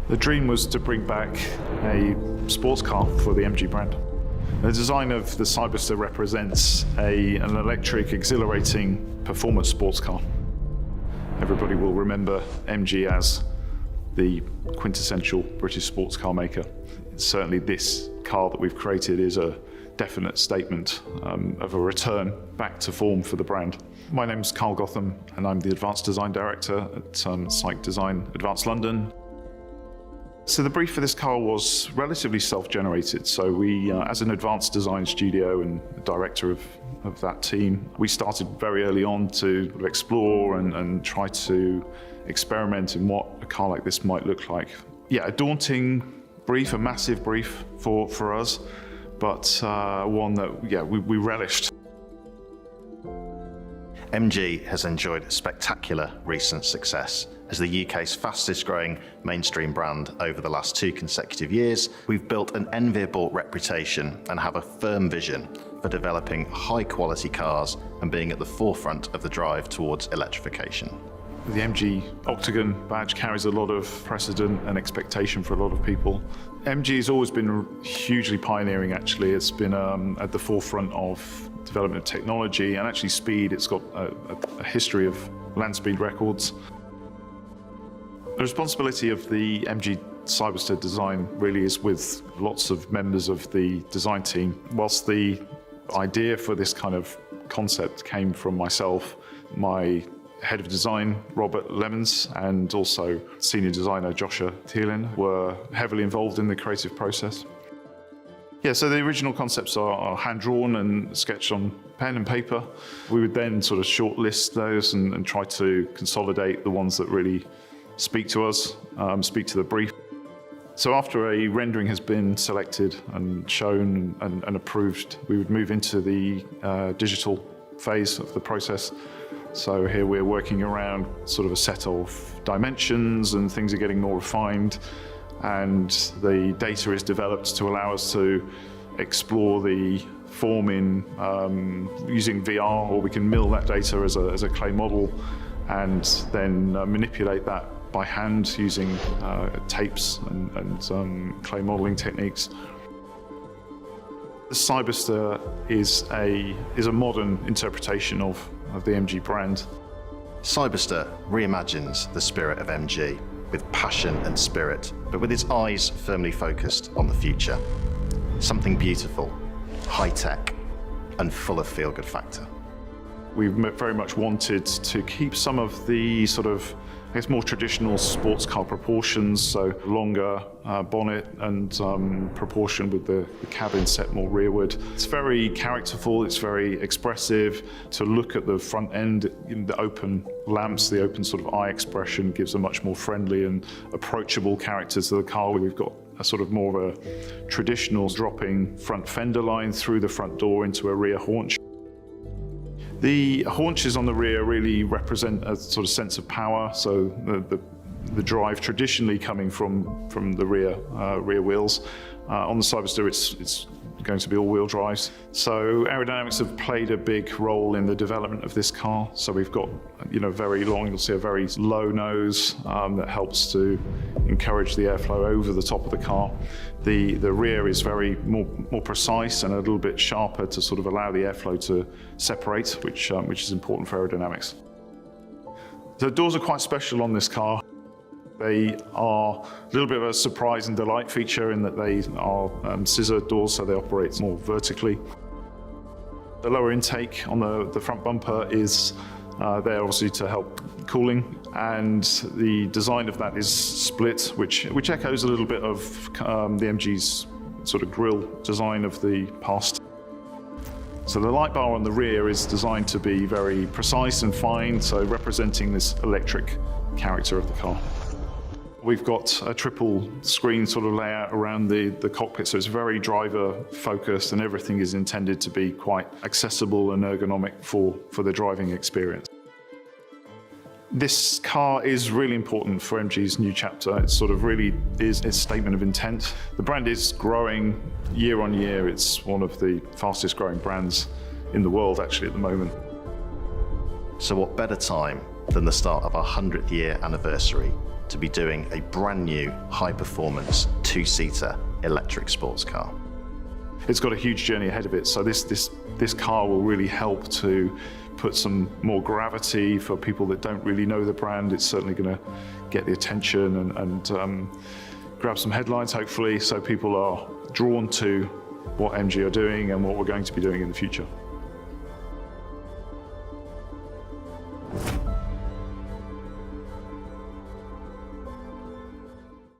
The dream was to bring back a sports car for the MG brand. The design of the Cyberster represents an electric, exhilarating performance sports car. Everybody will remember MG as the quintessential British sports car maker. Certainly this car that we've created is a definite statement of a return back to form for the brand. My name's Carl Gotham and I'm the Advanced Design Director at Psych Design Advanced London. So the brief for this car was relatively self-generated. So we, as an advanced design studio and director of that team, we started very early on to explore and try to experiment in what a car like this might look like. Yeah, a daunting brief, a massive brief for us, but one that, yeah, we relished. MG has enjoyed spectacular recent success. As the UK's fastest growing mainstream brand over the last 2 consecutive years, we've built an enviable reputation and have a firm vision for developing high quality cars and being at the forefront of the drive towards electrification. The MG Octagon badge carries a lot of precedent and expectation for a lot of people. MG has always been hugely pioneering, actually. It's been at the forefront of development of technology and actually speed. It's got a history of land speed records. The responsibility of the MG Cyberster design really is with lots of members of the design team. Whilst the idea for this kind of concept came from myself, my head of design, Robert Lemons, and also senior designer, Joshua Thielin, were heavily involved in the creative process. Yeah, so the original concepts are hand-drawn and sketched on pen and paper. We would then sort of shortlist those and try to consolidate the ones that really speak to us, speak to the brief. So after a rendering has been selected and shown and approved, we would move into the digital phase of the process. So here we're working around sort of a set of dimensions and things are getting more refined, and the data is developed to allow us to explore the form in using VR, or we can mill that data as a clay model and then manipulate that by hand using tapes and clay modeling techniques. The Cyberster is a modern interpretation of the MG brand. Cyberster reimagines the spirit of MG with passion and spirit, but with its eyes firmly focused on the future. Something beautiful, high-tech, and full of feel-good factor. We very much wanted to keep some of the sort of, I guess, more traditional sports car proportions, so longer bonnet and proportion with the cabin set more rearward. It's very characterful, it's very expressive. To look at the front end, the open lamps, the open sort of eye expression gives a much more friendly and approachable character to the car. We've got a sort of more of a traditional dropping front fender line through the front door into a rear haunch. The haunches on the rear really represent a sort of sense of power, so the drive traditionally coming from the rear wheels. On the Cyberster, it's going to be all-wheel drives. So aerodynamics have played a big role in the development of this car. So we've got, very long, you'll see a very low nose that helps to encourage the airflow over the top of the car. The rear is very more precise and a little bit sharper to sort of allow the airflow to separate, which is important for aerodynamics. The doors are quite special on this car. They are a little bit of a surprise and delight feature in that they are scissor doors, so they operate more vertically. The lower intake on the front bumper is there obviously to help cooling, and the design of that is split, which echoes a little bit of the MG's sort of grille design of the past. So the light bar on the rear is designed to be very precise and fine, so representing this electric character of the car. We've got a triple screen sort of layout around the cockpit, so it's very driver focused and everything is intended to be quite accessible and ergonomic for the driving experience. This car is really important for MG's new chapter. It sort of really is a statement of intent. The brand is growing year on year. It's one of the fastest growing brands in the world actually at the moment. So what better time than the start of our 100th year anniversary to be doing a brand new high-performance two-seater electric sports car. It's got a huge journey ahead of it, so this car will really help to put some more gravity for people that don't really know the brand. It's certainly going to get the attention and grab some headlines, hopefully, so people are drawn to what MG are doing and what we're going to be doing in the future.